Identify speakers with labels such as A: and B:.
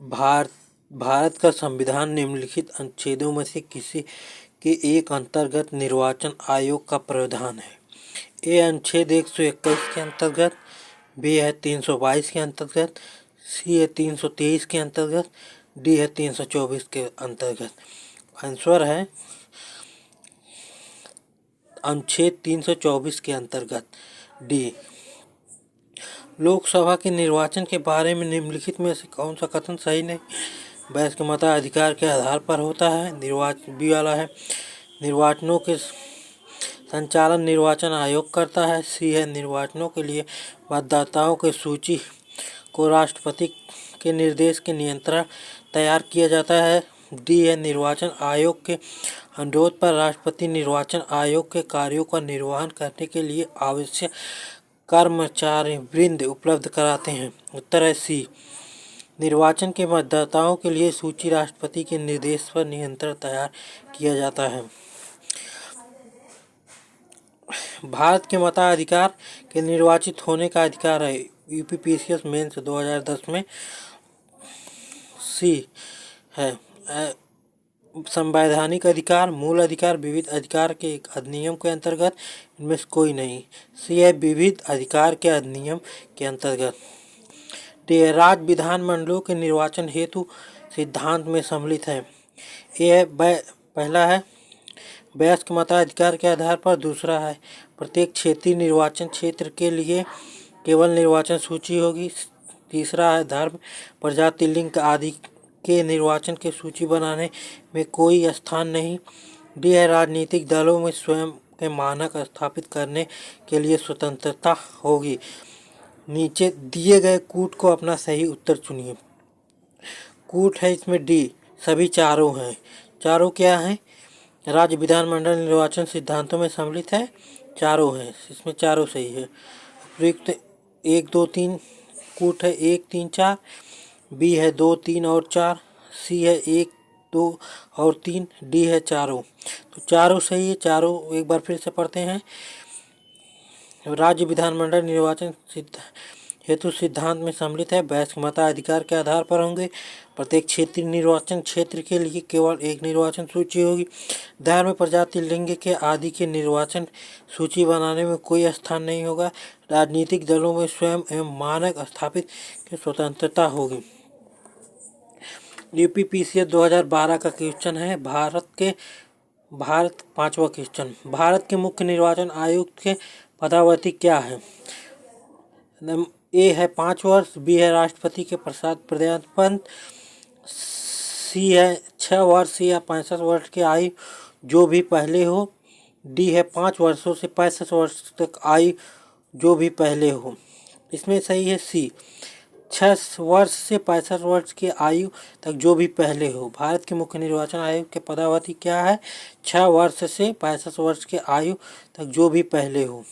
A: भारत भारत का संविधान निम्नलिखित अनुच्छेदों में से किसी के एक अंतर्गत निर्वाचन आयोग का प्रावधान है। ए अनुच्छेद 121 के अंतर्गत, बी है 322 के अंतर्गत, सी है 323 के अंतर्गत, डी है 324 के अंतर्गत। आंसर है अनुच्छेद 324 के अंतर्गत डी। लोकसभा के निर्वाचन के बारे में निम्नलिखित में से कौन सा कथन सही नहीं? बहस के मताधिकार के आधार पर होता है। बी वाला है निर्वाचनों के संचालन निर्वाचन आयोग करता है। सी है निर्वाचनों के लिए मतदाताओं की सूची को राष्ट्रपति के निर्देश के नियंत्रण तैयार किया जाता है। डी है निर्वाचन आयोग के अनुरोध पर राष्ट्रपति निर्वाचन आयोग के कार्यों का निर्वहन करने के लिए आवश्यक कर्मचारी वृंद उपलब्ध कराते हैं। उत्तर है सी, निर्वाचन के मतदाताओं के लिए सूची राष्ट्रपति के निर्देश पर नियंत्रण तैयार किया जाता है। भारत के मताधिकार के निर्वाचित होने का अधिकार है। यूपीपीसीएस मेंस 2010 में सी है। संवैधानिक अधिकार, मूल अधिकार, विविध अधिकार के एक अधिनियम के अंतर्गत इनमें से कोई नहीं। सी है विविध अधिकार के अधिनियम के अंतर्गत। डी राज्य विधानमंडलों के निर्वाचन हेतु सिद्धांत में सम्मिलित है। ए है पहला है वयस्क मताधिकार के आधार पर। दूसरा है प्रत्येक क्षेत्रीय निर्वाचन क्षेत्र के लिए केवल निर्वाचन सूची होगी। तीसरा है धर्म, प्रजाति, लिंग आदि के निर्वाचन की सूची बनाने में कोई स्थान नहीं। डी है राजनीतिक दलों में स्वयं के मानक स्थापित करने के लिए स्वतंत्रता होगी। नीचे दिए गए कूट को अपना सही उत्तर चुनिए। कूट है इसमें डी, सभी चारों हैं। चारों क्या हैं? राज्य विधानमंडल निर्वाचन सिद्धांतों में सम्मिलित है, चारों हैं, इसमें चारों सही है। उपयुक्त 1, 2, 3 कूट है 1, 3, 4। बी है 2, 3 और 4। सी है 1, 2 और 3। डी है चारों। तो चारों सही है। चारों एक बार फिर से पढ़ते हैं। राज्य विधानमंडल निर्वाचन हेतु सिद्धांत में सम्मिलित है। वयस्क मताधिकार के आधार पर होंगे। प्रत्येक क्षेत्रीय निर्वाचन क्षेत्र के लिए केवल एक निर्वाचन सूची होगी। धर्म, प्रजाति, लिंग के आदि के निर्वाचन सूची बनाने में कोई स्थान नहीं होगा। राजनीतिक दलों में स्वयं एवं मानक स्थापित की स्वतंत्रता होगी। यूपीपीसीएस 2012 का क्वेश्चन है। पांचवा क्वेश्चन, भारत के मुख्य निर्वाचन आयुक्त के पदावधि क्या है? ए है 5 वर्ष, बी है राष्ट्रपति के प्रत्यापन, सी है 6 वर्ष या 65 वर्ष की आयु जो भी पहले हो। डी है 5 वर्षों से 65 वर्ष तक आयु जो भी पहले हो। इसमें सही है सी, 6 वर्ष से 65 वर्ष की आयु तक जो भी पहले हो। भारत के मुख्य निर्वाचन आयोग के पदावधि क्या है? 6 वर्ष से 65 वर्ष की आयु तक जो भी पहले हो।